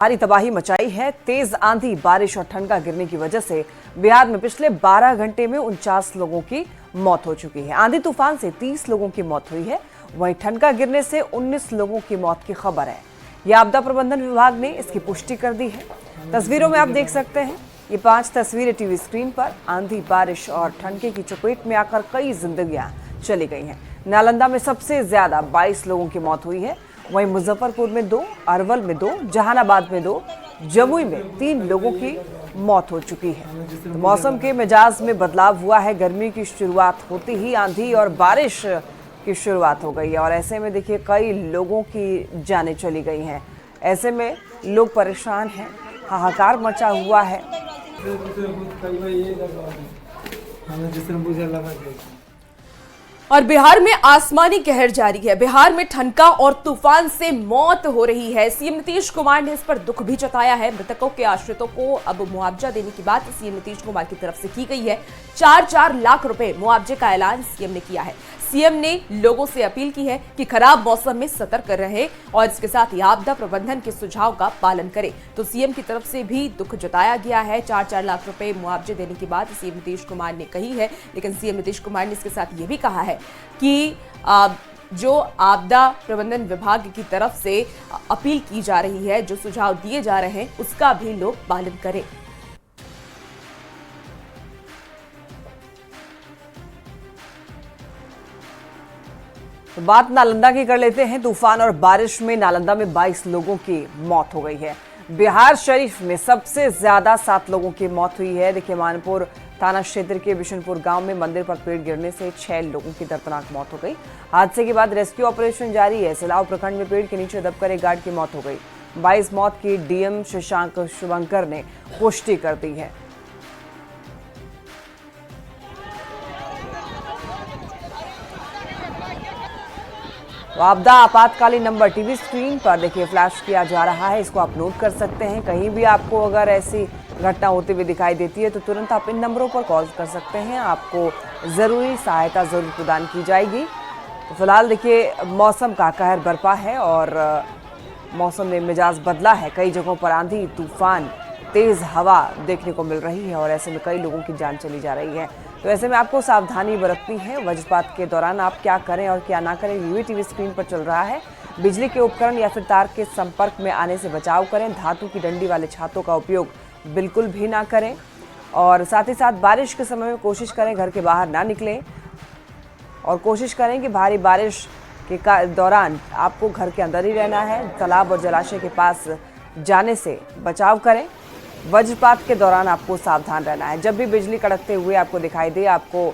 भारी तबाही मचाई है। तेज आंधी, बारिश और ठनका गिरने की वजह से बिहार में पिछले 12 घंटे में 49 लोगों की मौत हो चुकी है। आंधी तूफान से 30 लोगों की मौत हुई है, वहीं ठनका गिरने से 19 लोगों की मौत की खबर है। यह आपदा प्रबंधन विभाग ने इसकी पुष्टि कर दी है। तस्वीरों में आप देख सकते हैं, ये 5 तस्वीरें टीवी स्क्रीन पर। आंधी, बारिश और ठनके की चपेट में आकर कई जिंदगियां चली गई हैं। नालंदा में सबसे ज्यादा 22 लोगों की मौत हुई है, वहीं मुजफ्फरपुर में 2, अरवल में 2, जहानाबाद में 2, जमुई में 3 लोगों की मौत हो चुकी है। तो मौसम के मिजाज में बदलाव हुआ है। गर्मी की शुरुआत होती ही आंधी और बारिश की शुरुआत हो गई है और ऐसे में देखिए कई लोगों की जानें चली गई हैं। ऐसे में लोग परेशान हैं, हाहाकार मचा हुआ है। और बिहार में आसमानी कहर जारी है। बिहार में ठनका और तूफान से मौत हो रही है। सीएम नीतीश कुमार ने इस पर दुख भी जताया है। मृतकों के आश्रितों को अब मुआवजा देने की बात सीएम नीतीश कुमार की तरफ से की गई है। 4-4 लाख रुपए मुआवजे का ऐलान सीएम ने किया है। सीएम ने लोगों से अपील की है कि खराब मौसम में सतर्क रहे और इसके साथ ही आपदा प्रबंधन के सुझाव का पालन करें। तो सीएम की तरफ से भी दुख जताया गया है। 4-4 लाख रुपए मुआवजे देने की बात सीएम नीतीश कुमार ने कही है, लेकिन सीएम नीतीश कुमार ने इसके साथ ये भी कहा है कि जो आपदा प्रबंधन विभाग की तरफ से अपील की जा रही है, जो सुझाव दिए जा रहे हैं, उसका भी लोग पालन करें। तो बात नालंदा की कर लेते हैं। तूफान और बारिश में नालंदा में 22 लोगों की मौत हो गई है। बिहार शरीफ में सबसे ज्यादा 7 लोगों की मौत हुई है। देखिए, मानपुर थाना क्षेत्र के बिशनपुर गांव में मंदिर पर पेड़ गिरने से 6 लोगों की दर्दनाक मौत हो गई। हादसे के बाद रेस्क्यू ऑपरेशन जारी है। सिलाव प्रखंड में पेड़ के नीचे दबकर एक गार्ड की मौत हो गई। 22 मौत की डीएम शशांक शुभंकर ने पुष्टि कर दी है। तो आपदा आपातकालीन नंबर टीवी स्क्रीन पर देखिए फ्लैश किया जा रहा है, इसको आप नोट कर सकते हैं। कहीं भी आपको अगर ऐसी घटना होती हुई दिखाई देती है तो तुरंत आप इन नंबरों पर कॉल कर सकते हैं, आपको ज़रूरी सहायता ज़रूर प्रदान की जाएगी। तो फिलहाल देखिए मौसम का कहर बरपा है और मौसम में मिजाज बदला है। कई जगहों पर आंधी, तूफान, तेज़ हवा देखने को मिल रही है और ऐसे में कई लोगों की जान चली जा रही है। तो ऐसे में आपको सावधानी बरतनी है। वज्रपात के दौरान आप क्या करें और क्या ना करें, ये टीवी स्क्रीन पर चल रहा है। बिजली के उपकरण या फिर तार के संपर्क में आने से बचाव करें। धातु की डंडी वाले छातों का उपयोग बिल्कुल भी ना करें और साथ ही साथ बारिश के समय में कोशिश करें घर के बाहर ना निकलें और कोशिश करें कि भारी बारिश के दौरान आपको घर के अंदर ही रहना है। तालाब और जलाशय के पास जाने से बचाव करें। वज्रपात के दौरान आपको सावधान रहना है। जब भी बिजली कड़कते हुए आपको दिखाई दे, आपको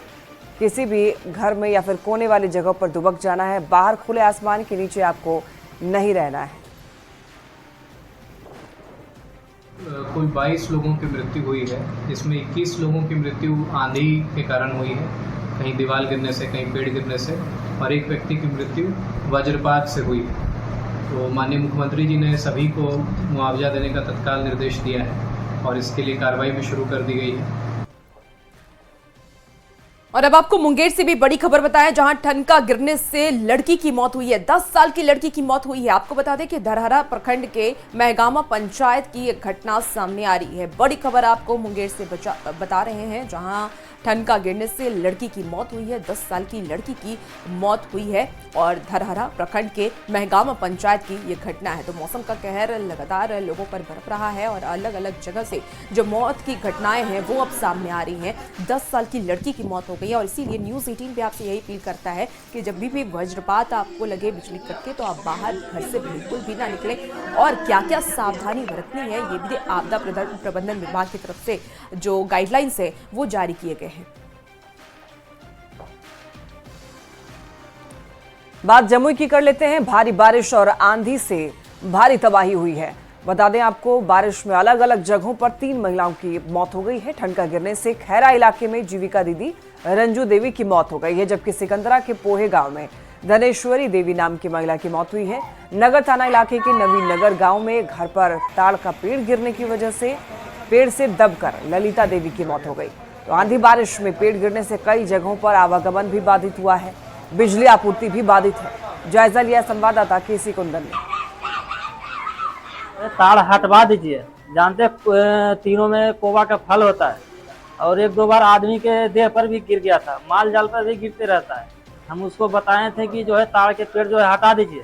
किसी भी घर में या फिर कोने वाली जगह पर दुबक जाना है। बाहर खुले आसमान के नीचे आपको नहीं रहना है। कुल 22 लोगों की मृत्यु हुई है, जिसमें 21 लोगों की मृत्यु आंधी के कारण हुई है, कहीं दीवार गिरने से, कहीं पेड़ गिरने से, और एक व्यक्ति की मृत्यु वज्रपात से हुई है। तो माननीय मुख्यमंत्री जी ने सभी को मुआवजा देने का तत्काल निर्देश दिया है और इसके लिए कार्रवाई भी शुरू कर दी गई है। और अब आपको मुंगेर से भी बड़ी खबर बताएं, जहां ठनका गिरने से लड़की की मौत हुई है। 10 साल की लड़की की मौत हुई है। आपको बता दें कि धरहरा प्रखंड के महगामा पंचायत की एक घटना सामने आ रही है। बड़ी खबर आपको मुंगेर से बता रहे हैं, जहां ठनका गिरने से लड़की की मौत हुई है। 10 साल की लड़की की मौत हुई है और धरहरा प्रखंड के महगामा पंचायत की ये घटना है। तो मौसम का कहर लगातार लोगों पर बरप रहा है और अलग अलग जगह से जो मौत की घटनाएं हैं वो अब सामने आ रही हैं। 10 साल की लड़की की मौत हो गई है और इसीलिए न्यूज़ 18 पे आपसे यही अपील करता है कि जब भी वज्रपात आपको लगे, बिजली कड़के, तो आप बाहर घर से बिल्कुल भी ना निकलें। और क्या क्या सावधानी बरतनी है, ये भी आपदा प्रबंधन विभाग की तरफ से जो गाइडलाइंस है वो जारी किए गए हैं। बात जमुई की कर लेते हैं। भारी बारिश और आंधी से भारी तबाही हुई है। बता दें आपको, बारिश में अलग अलग जगहों पर 3 महिलाओं की मौत हो गई है। ठनका गिरने से खैरा इलाके में जीविका दीदी रंजू देवी की मौत हो गई है, जबकि सिकंदरा के पोहे गांव में धनेश्वरी देवी नाम की महिला की मौत हुई है। नगर थाना इलाके के नवीन नगर गांव में घर पर ताड़ का पेड़ गिरने की वजह से पेड़ से दबकर ललिता देवी की मौत हो गई। तो आंधी बारिश में पेड़ गिरने से कई जगहों पर आवागमन भी बाधित हुआ है, बिजली आपूर्ति भी बाधित है। जायजा लिया संवाददाता केसी कुंदन ने। ताड़ हटवा दीजिए। जानते तीनों में कोवा का फल होता है और एक दो बार आदमी के देह पर भी गिर गया था, माल जाल पर भी गिरते रहता है। हम उसको बताए थे कि जो है ताड़ के पेड़ जो है हटा दीजिए,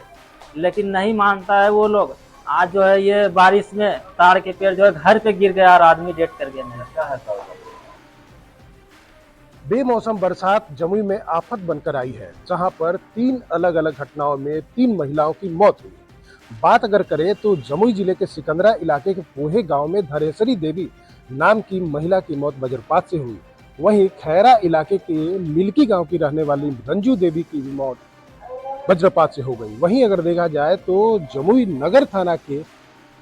लेकिन नहीं मानता है वो लोग। आज जो है ये बारिश में ताड़ के पेड़ जो है घर पे गिर गया और आदमी डेथ कर गया। मेरा क्या है? बेमौसम बरसात जमुई में आफत बनकर आई है, जहां पर 3 अलग अलग घटनाओं में 3 महिलाओं की मौत हुई। बात अगर करें तो जमुई जिले के सिकंदरा इलाके के पोहे गांव में धरेश्वरी देवी नाम की महिला की मौत वज्रपात से हुई। वहीं खैरा इलाके के मिल्की गांव की रहने वाली रंजू देवी की मौत वज्रपात से हो गई। वहीं अगर देखा जाए तो जमुई नगर थाना के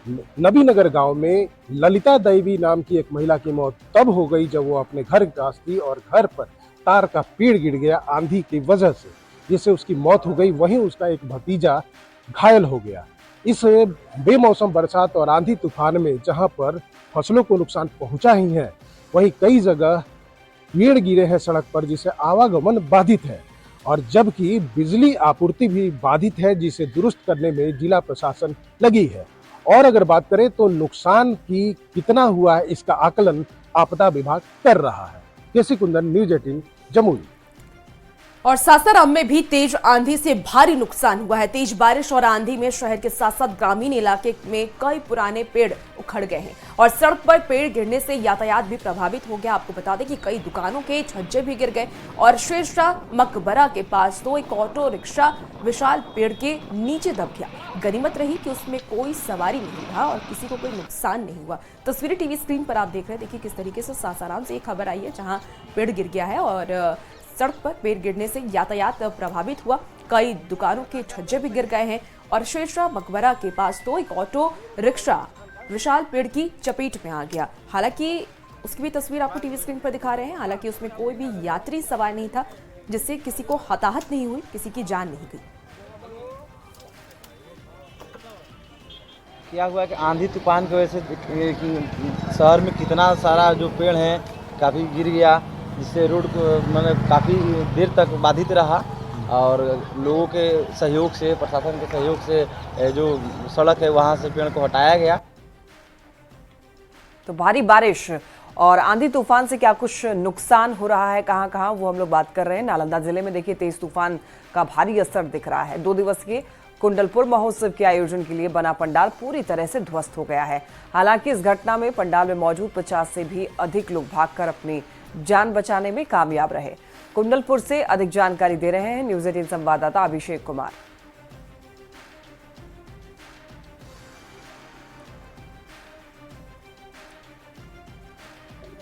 नबीनगर गांव में ललिता देवी नाम की एक महिला की मौत तब हो गई जब वो अपने घर के पास थी और घर पर तार का पेड़ गिर गया आंधी की वजह से, जिससे उसकी मौत हो गई। वहीं उसका एक भतीजा घायल हो गया। इस बेमौसम बरसात और आंधी तूफान में जहां पर फसलों को नुकसान पहुंचा ही है, वहीं कई जगह पेड़ गिरे हैं सड़क पर, जिससे आवागमन बाधित है और जबकि बिजली आपूर्ति भी बाधित है, जिसे दुरुस्त करने में जिला प्रशासन लगी है। और अगर बात करें तो नुकसान की कितना हुआ है, इसका आकलन आपदा विभाग कर रहा है। केसी कुंदन, न्यूज 18 जमुई। और सासाराम में भी तेज आंधी से भारी नुकसान हुआ है। तेज बारिश और आंधी में शहर के साथ साथ ग्रामीण इलाके में कई पुराने पेड़ उखड़ गए हैं और सड़क पर पेड़ गिरने से यातायात भी प्रभावित हो गया। आपको बता दें कि कई दुकानों के छज्जे भी गिर गए और शेरशाह मकबरा के पास तो एक ऑटो रिक्शा विशाल पेड़ के नीचे दब गया। गनीमत रही कि उसमें कोई सवारी नहीं था और किसी को कोई नुकसान नहीं हुआ। तस्वीरें टीवी स्क्रीन पर आप देख रहे हैं। देखिए किस तरीके से सासाराम से एक खबर आई है जहाँ पेड़ गिर गया है और सड़क पर पेड़ गिरने से यातायात प्रभावित हुआ। कई दुकानों के छज्जे भी गिर गए हैं और शेरशाह मकबरा के पास तो एक ऑटो रिक्शा विशाल पेड़ की चपेट में आ गया। हालांकि उसकी भी तस्वीर आपको टीवी स्क्रीन पर दिखा रहे हैं। हालांकि उसमें कोई भी यात्री सवार नहीं था, जिससे किसी को हताहत नहीं हुई, किसी की जान नहीं गई। क्या हुआ कि आंधी तूफान की वजह से शहर में कितना सारा जो पेड़ है काफ़ी गिर गया, जिससे रोड को मतलब काफ़ी देर तक बाधित रहा और लोगों के सहयोग से, प्रशासन के सहयोग से जो सड़क है वहाँ से पेड़ को हटाया गया। तो भारी बारिश और आंधी तूफान से क्या कुछ नुकसान हो रहा है, कहां कहां, वो हम लोग बात कर रहे हैं। नालंदा जिले में देखिए तेज तूफान का भारी असर दिख रहा है। 2 दिवसीय कुंडलपुर महोत्सव के आयोजन के लिए बना पंडाल पूरी तरह से ध्वस्त हो गया है। हालांकि इस घटना में पंडाल में मौजूद 50 से भी अधिक लोग भागकर अपनी जान बचाने में कामयाब रहे। कुंडलपुर से अधिक जानकारी दे रहे हैं न्यूज 18 संवाददाता अभिषेक कुमार।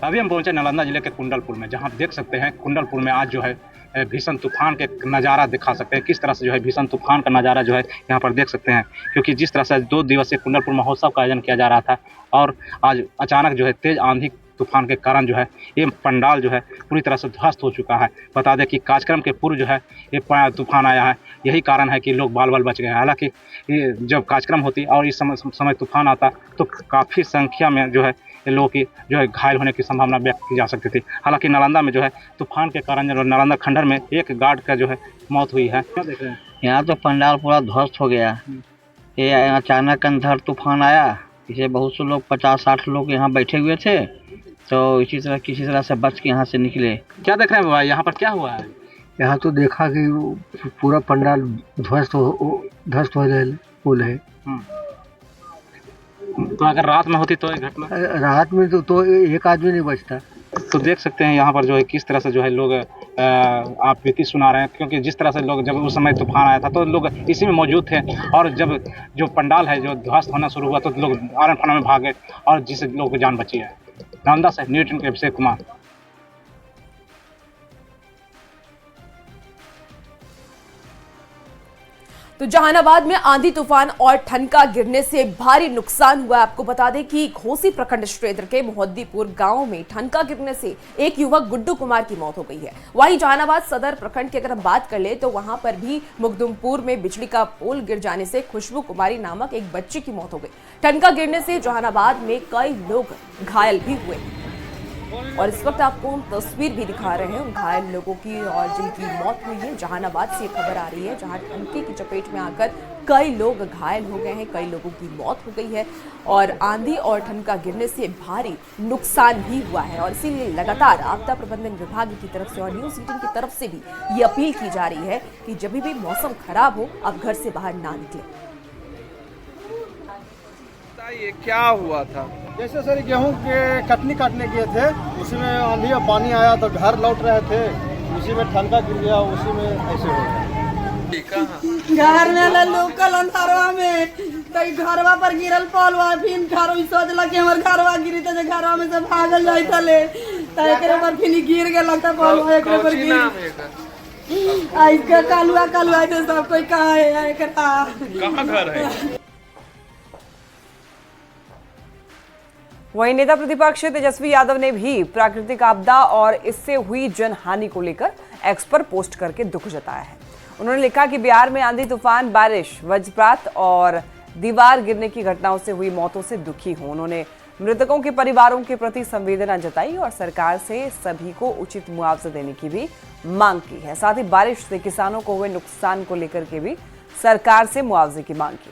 अभी हम पहुंचे नालंदा जिले के कुंडलपुर में, जहां देख सकते हैं कुंडलपुर में आज जो है भीषण तूफान के नज़ारा दिखा सकते हैं। किस तरह से जो है भीषण तूफान का नज़ारा जो है यहाँ पर देख सकते हैं, क्योंकि जिस तरह से 2 दिवसीय कुंडलपुर महोत्सव का आयोजन किया जा रहा था और आज अचानक जो है तेज आंधी तूफान के कारण जो है ये पंडाल जो है पूरी तरह से ध्वस्त हो चुका है। बता दें कि कार्यक्रम के पूर्व जो है ये तूफान आया है, यही कारण है कि लोग बाल बाल बच गए हैं। हालांकि जब कार्यक्रम होती और इस समय तूफान आता तो काफ़ी संख्या में जो है लोगों की जो है घायल होने की संभावना व्यक्त की जा सकती थी। हालांकि नालंदा में जो है तूफान के कारण जो नालंदा खंडर में एक गार्ड का जो है मौत हुई है। क्या देख रहे हैं? यहाँ तो पंडाल पूरा ध्वस्त हो गया। ये अचानक अंधड़ तूफान आया, इसे बहुत से लोग 50-60 लोग यहाँ बैठे हुए थे, तो इसी तरह किसी तरह से बच के यहाँ से निकले। क्या देख रहे हैं बाबा, यहाँ पर क्या हुआ है? यहाँ तो देखा कि पूरा पंडाल ध्वस्त हो गए पुल है। तो अगर रात में होती तो ये घटना, रात में तो एक आदमी नहीं बचता। तो देख सकते हैं यहाँ पर जो है किस तरह से जो है लोग आप बीती सुना रहे हैं, क्योंकि जिस तरह से लोग जब उस समय तूफान आया था तो लोग इसी में मौजूद थे और जब जो पंडाल है जो ध्वस्त होना शुरू हुआ तो लोग आरन फाना में भागे और जिससे लोगों की जान बची है। नालंदा से न्यूज 18 के अभिषेक कुमार। तो जहानाबाद में आंधी तूफान और ठनका गिरने से भारी नुकसान हुआ। आपको बता दें कि घोसी प्रखंड क्षेत्र के मोहद्दीपुर गांव में ठनका गिरने से एक युवक गुड्डू कुमार की मौत हो गई है। वहीं जहानाबाद सदर प्रखंड की अगर हम बात कर ले तो वहां पर भी मुकदुमपुर में बिजली का पोल गिर जाने से खुशबू कुमारी नामक एक बच्ची की मौत हो गई। ठनका गिरने से जहानाबाद में कई लोग घायल भी हुए। और इस वक्त आपको हम तस्वीर भी दिखा रहे हैं उन घायल लोगों की और जिनकी मौत हुई है। जहानाबाद से ये खबर आ रही है जहां ठनके की चपेट में आकर कई लोग घायल हो गए हैं, कई लोगों की मौत हो गई है और आंधी और ठनका गिरने से भारी नुकसान भी हुआ है। और इसीलिए लगातार आपदा प्रबंधन विभाग की तरफ से और न्यूज़ 18 की तरफ से भी ये अपील की जा रही है कि जब भी मौसम खराब हो आप घर से बाहर ना निकलें। ये क्या हुआ था? जैसे सर गेहूं के कटनी काटने गए थे, उसी में आंधी और पानी आया तो घर लौट रहे थे, उसी में ठंडा गिर गया, उसी में ऐसे हो गया। घर में लोकल अंधारवा में कई घरवा पर गिरल पलवा, फिर घर सोचला कि हमर घरवा गिरी तो घरवा में से भागल जाई तले त एकरे पर फिर गिर गेल लगता पलवा एकरे पर गिर आई का कालुआ तो सब कोई कहा है एकरा कहां घर है? वहीं नेता प्रतिपक्ष तेजस्वी यादव ने भी प्राकृतिक आपदा और इससे हुई जनहानि को लेकर एक्स पर पोस्ट करके दुख जताया है। उन्होंने लिखा कि बिहार में आंधी तूफान, बारिश, वज्रपात और दीवार गिरने की घटनाओं से हुई मौतों से दुखी हूं। उन्होंने मृतकों के परिवारों के प्रति संवेदना जताई और सरकार से सभी को उचित मुआवजा देने की भी मांग की है। साथ ही बारिश से किसानों को हुए नुकसान को लेकर के भी सरकार से मुआवजे की मांग की।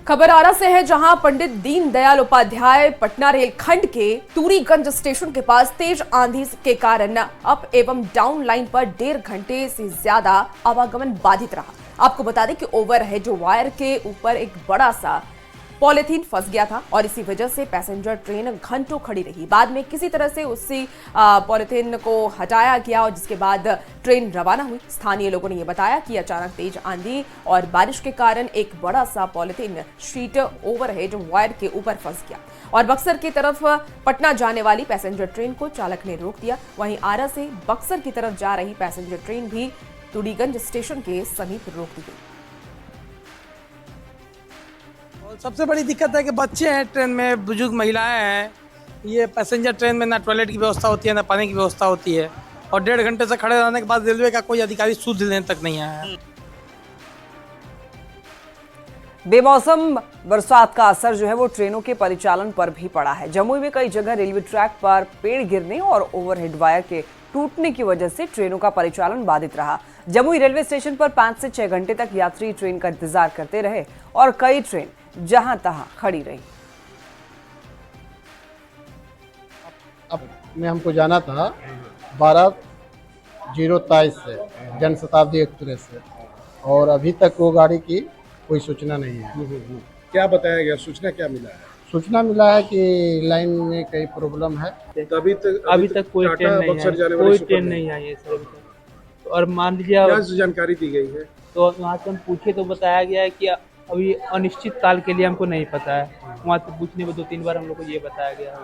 खबर आरा से है जहां पंडित दीनदयाल उपाध्याय पटना रेलखंड के तूरीगंज स्टेशन के पास तेज आंधी के कारण अप एवं डाउन लाइन पर 1.5 घंटे से ज्यादा आवागमन बाधित रहा। आपको बता दें कि ओवरहेड वायर के ऊपर एक बड़ा सा पॉलिथीन फंस गया था और इसी वजह से पैसेंजर ट्रेन घंटों खड़ी रही। बाद में किसी तरह से उसी पॉलिथीन को हटाया गया और जिसके बाद ट्रेन रवाना हुई। स्थानीय लोगों ने यह बताया कि अचानक तेज आंधी और बारिश के कारण एक बड़ा सा पॉलिथीन शीट ओवरहेड वायर के ऊपर फंस गया और बक्सर की तरफ पटना जाने वाली पैसेंजर ट्रेन को चालक ने रोक दिया। वहीं आरा से बक्सर की तरफ जा रही पैसेंजर ट्रेन भी तूरीगंज स्टेशन के समीप रोक दी गई। सबसे बड़ी दिक्कत है कि बच्चे हैं ट्रेन में, बुजुर्ग महिलाएं हैं। ये पैसेंजर ट्रेन में ना टॉयलेट की व्यवस्था होती है ना पानी की व्यवस्था होती है और 1.5 घंटे से खड़े रहने के बाद रेलवे का कोई अधिकारी सुध लेने तक नहीं आया है। बेमौसम बरसात का असर जो है वो ट्रेनों के परिचालन पर भी पड़ा है। जमुई में कई जगह रेलवे ट्रैक पर पेड़ गिरने और ओवरहेड वायर के टूटने की वजह से ट्रेनों का परिचालन बाधित रहा। जमुई रेलवे स्टेशन पर 5 से 6 घंटे तक यात्री ट्रेन का इंतजार करते रहे और कई ट्रेन जहां तहां खड़ी रही। अब में हमको जाना था 12:23 से जनशताब्दी एक्सप्रेस से और अभी तक वो गाड़ी की कोई सूचना नहीं है। क्या बताया गया? सूचना क्या मिला है? सूचना मिला है कि लाइन में कई प्रॉब्लम है। अभी तक कोई ट्रेन नहीं है, कोई ट्रेन नहीं आई है सर। और मान लीजिए क्या जानकारी दी गई है? तो वहाँ से हम पूछे तो बताया गया है कि अभी अनिश्चित काल के लिए हमको नहीं पता है। वहाँ से पूछने में 2-3 बार हम लोग को ये बताया गया है।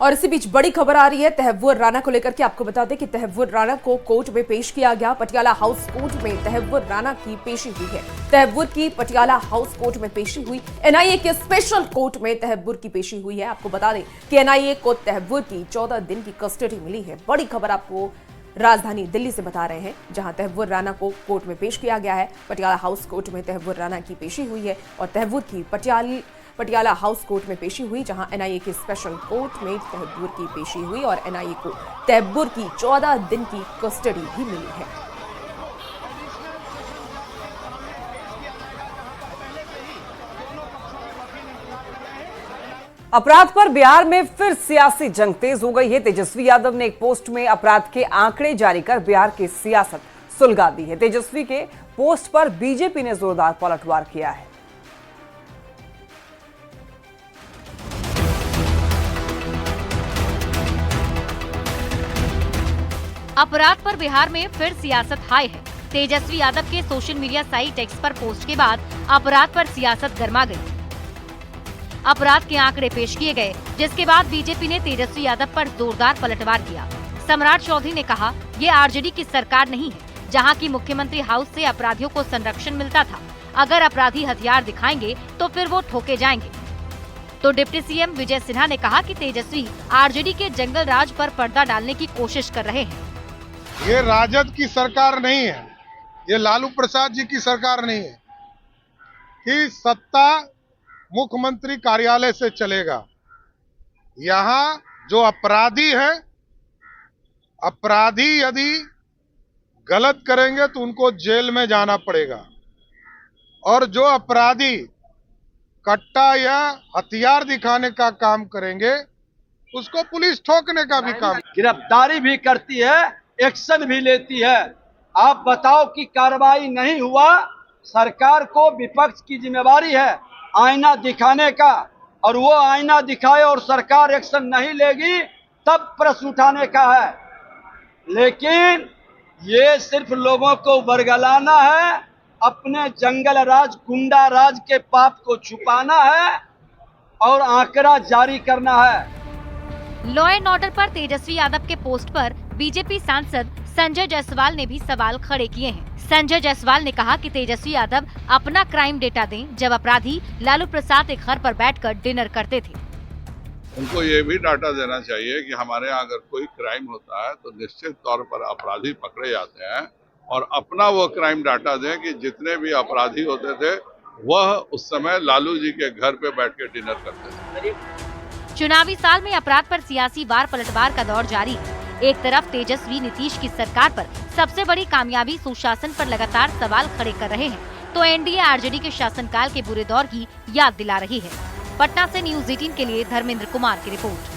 और इसी बीच बड़ी खबर आ रही है तहव्वुर राणा को लेकर के। आपको बता दें कि तहव्वुर राणा को कोर्ट में पेश किया गया। पटियाला हाउस कोर्ट में तहव्वुर राणा की पेशी हुई है। तहव्वुर की पटियाला हाउस कोर्ट में पेशी हुई। एनआईए के स्पेशल कोर्ट में तहव्वुर की पेशी हुई है। आपको बता दें कि एनआईए को तहव्वुर की 14 दिन की कस्टडी मिली है। बड़ी खबर आपको राजधानी दिल्ली से बता रहे हैं जहां तहव्वुर राणा को कोर्ट में पेश किया गया है। पटियाला हाउस कोर्ट में तहव्वुर राणा की पेशी हुई है और तहव्वुर की पटियाला हाउस कोर्ट में पेशी हुई जहां एनआईए के स्पेशल कोर्ट में तहव्वुर की पेशी हुई और एनआईए को तहव्वुर की 14 दिन की कस्टडी भी मिली है। अपराध पर बिहार में फिर सियासी जंग तेज हो गई है। तेजस्वी यादव ने एक पोस्ट में अपराध के आंकड़े जारी कर बिहार की सियासत सुलगा दी है। तेजस्वी के पोस्ट पर बीजेपी ने जोरदार पलटवार किया है। अपराध पर बिहार में फिर सियासत हाई है। तेजस्वी यादव के सोशल मीडिया साइट एक्स पर पोस्ट के बाद अपराध पर सियासत गर्मा गई। अपराध के आंकड़े पेश किए गए जिसके बाद बीजेपी ने तेजस्वी यादव पर जोरदार पलटवार किया। सम्राट चौधरी ने कहा, ये आरजेडी की सरकार नहीं है जहां की मुख्यमंत्री हाउस से अपराधियों को संरक्षण मिलता था। अगर अपराधी हथियार दिखाएंगे तो फिर वो ठोके जाएंगे। तो डिप्टी सीएम विजय सिन्हा ने कहा कि तेजस्वी आरजेडी के जंगल राज पर पर्दा डालने की कोशिश कर रहे हैं। ये राजद की सरकार नहीं है, ये लालू प्रसाद जी की सरकार नहीं है कि सत्ता मुख्यमंत्री कार्यालय से चलेगा। यहाँ जो अपराधी है, अपराधी यदि गलत करेंगे तो उनको जेल में जाना पड़ेगा, और जो अपराधी कट्टा या हथियार दिखाने का काम करेंगे उसको पुलिस ठोकने का भी काम। गिरफ्तारी भी करती है, एक्शन भी लेती है। आप बताओ कि कार्रवाई नहीं हुआ, सरकार को विपक्ष की जिम्मेवारी है आईना दिखाने का, और वो आईना दिखाए और सरकार एक्शन नहीं लेगी तब प्रश्न उठाने का है। लेकिन ये सिर्फ लोगों को बरगलाना है, अपने जंगल राज गुंडा राज के पाप को छुपाना है और आंकड़ा जारी करना है। लॉ एंड ऑर्डर पर तेजस्वी यादव के पोस्ट पर बीजेपी सांसद संजय जायसवाल ने भी सवाल खड़े किए हैं। संजय जायसवाल ने कहा कि तेजस्वी यादव अपना क्राइम डेटा दें जब अपराधी लालू प्रसाद एक घर पर बैठकर डिनर करते थे। उनको ये भी डाटा देना चाहिए कि हमारे यहाँ अगर कोई क्राइम होता है तो निश्चित तौर पर अपराधी पकड़े जाते हैं, और अपना वो क्राइम डाटा दें कि जितने भी अपराधी होते थे वह उस समय लालू जी के घर पे बैठ के डिनर करते थे। चुनावी साल में अपराध पर सियासी वार पलटवार का दौर जारी है। एक तरफ तेजस्वी नीतीश की सरकार पर सबसे बड़ी कामयाबी सुशासन पर लगातार सवाल खड़े कर रहे हैं, तो एनडीए आरजेडी के शासनकाल के बुरे दौर की याद दिला रही है। पटना से न्यूज 18 के लिए धर्मेंद्र कुमार की रिपोर्ट।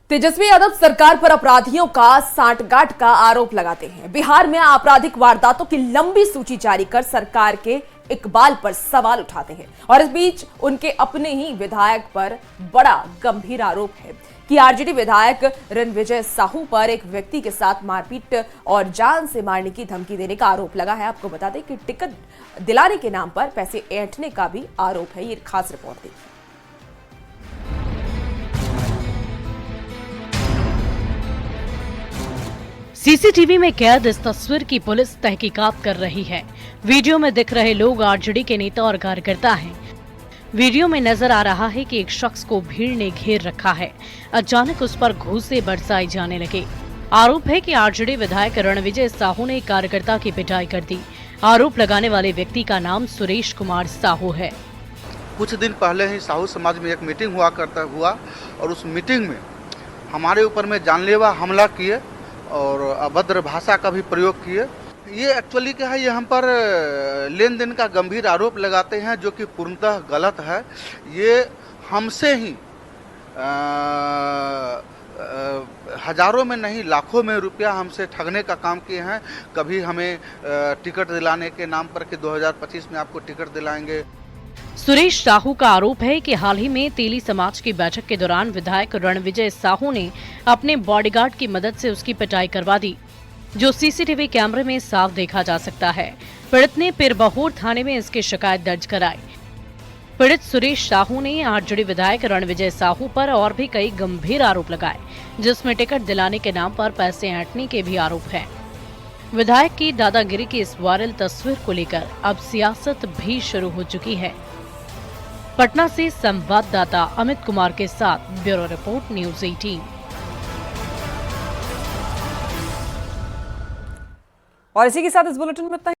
तेजस्वी यादव सरकार पर अपराधियों का सांठगांठ का आरोप लगाते हैं। बिहार में आपराधिक वारदातों की लंबी सूची जारी कर सरकार के इकबाल पर सवाल उठाते हैं, और इस बीच उनके अपने ही विधायक पर बड़ा गंभीर आरोप है कि आरजेडी विधायक रणविजय साहू पर एक व्यक्ति के साथ मारपीट और जान से मारने की धमकी देने का आरोप लगा है। आपको बता दें कि टिकट दिलाने के नाम पर पैसे ऐंठने का भी आरोप है। ये खास रिपोर्ट देखिए। सीसीटीवी में कैद इस तस्वीर की पुलिस तहकीकात कर रही है। वीडियो में दिख रहे लोग आरजेडी के नेता और कार्यकर्ता हैं। वीडियो में नजर आ रहा है कि एक शख्स को भीड़ ने घेर रखा है। अचानक उस पर घूंसे बरसाए जाने लगे। आरोप है कि आरजेडी विधायक रणविजय साहू ने कार्यकर्ता की पिटाई कर दी। आरोप लगाने वाले व्यक्ति का नाम सुरेश कुमार साहू है। कुछ दिन पहले ही साहू समाज में एक मीटिंग हुआ और उस मीटिंग में हमारे ऊपर में जानलेवा हमला किए और अभद्र भाषा का भी प्रयोग किए। ये एक्चुअली क्या है, ये हम पर लेन देन का गंभीर आरोप लगाते हैं जो कि पूर्णतः गलत है। ये हमसे ही हजारों में नहीं लाखों में रुपया हमसे ठगने का काम किए हैं। कभी हमें टिकट दिलाने के नाम पर कि 2025 में आपको टिकट दिलाएंगे। सुरेश साहू का आरोप है कि हाल ही में तेली समाज की बैठक के दौरान विधायक रणविजय साहू ने अपने बॉडीगार्ड की मदद से उसकी पिटाई करवा दी, जो सीसीटीवी कैमरे में साफ देखा जा सकता है। पीड़ित ने पिरबहोर थाने में इसकी शिकायत दर्ज कराई। पीड़ित सुरेश साहू ने आरजेडी विधायक रणविजय साहू पर और भी कई गंभीर आरोप लगाए, जिसमें टिकट दिलाने के नाम पर पैसे ऐंठने के भी आरोप हैं। विधायक की दादागिरी की इस वायरल तस्वीर को लेकर अब सियासत भी शुरू हो चुकी है। पटना से संवाददाता अमित कुमार के साथ ब्यूरो रिपोर्ट न्यूज 18। और इसी के साथ इस बुलेटिन में इतना ही।